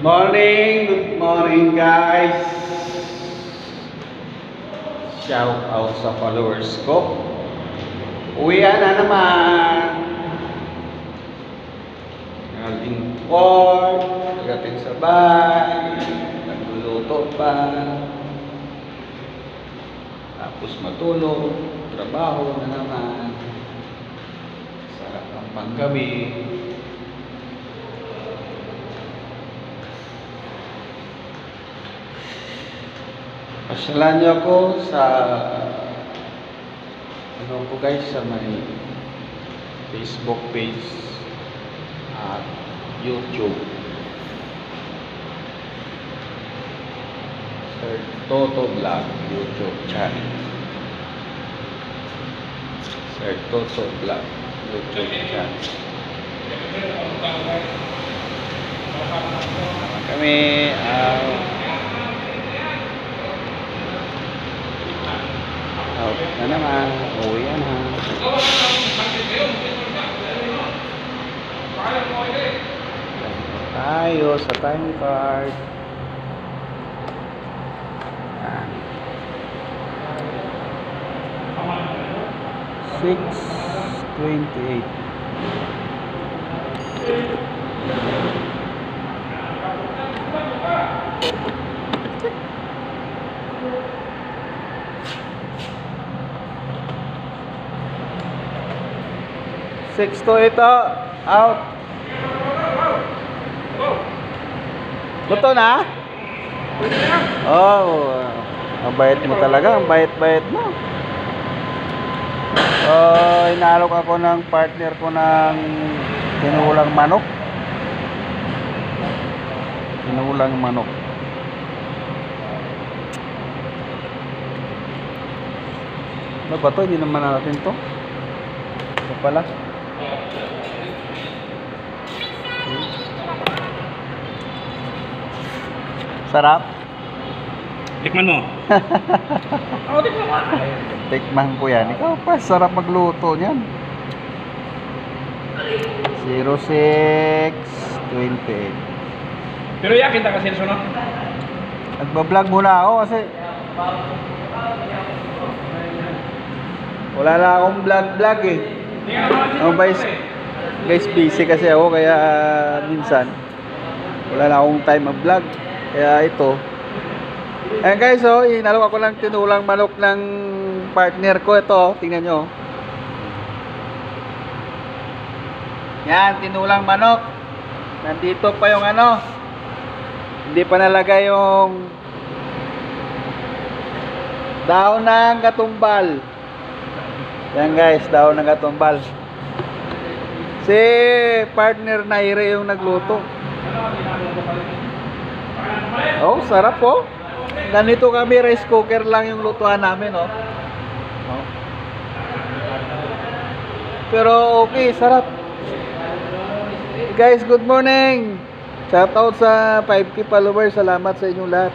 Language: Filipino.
Good morning guys. Shout out sa followers ko. Uwian na naman. Ating work, pagdating sa bahay, nagluluto pa. Tapos matulog, trabaho na naman. Sarap ang panggabi. Pasyalan niyo ako sa ano po guys, sa may Facebook page at YouTube. Sir Toto Vlog YouTube channel. Sir Toto Vlog YouTube channel. Kami out na naman, uwi na. Tayo sa time card. 6:28. Six to ito, out. Luto na? Oh, ang bait mo talaga, ang bait-bait mo. Inaalok ako ng partner ko ng tinulang manok. Tinulang manok. Ano ba to? Hindi naman natin to. Ito pala. Sarap. Tikman mo. Tikman mo. Tikman ko yan. Ikaw pa, sarap magluto niyan. 06:28. Pero yakin ta kasi no? Nagba-vlog muna ako kasi wala na akong vlog eh. Oh, guys, busy kasi ako kaya minsan wala na akong time mag-vlog. Kaya ito. Ayan guys, inalok ako ng tinulang manok ng partner ko. Ito, tingnan nyo. Yan, tinulang manok. Nandito pa yung ano. Hindi pa nalagay yung daon ng katumbal. Yan guys, daon ng katumbal. Si partner Naire yung nagluto. Oh, sarap po. Ganito kami, rice cooker lang yung lutuan namin, oh. Pero okay, sarap. Guys, good morning. Shout out sa 5K followers. Salamat sa inyong lahat.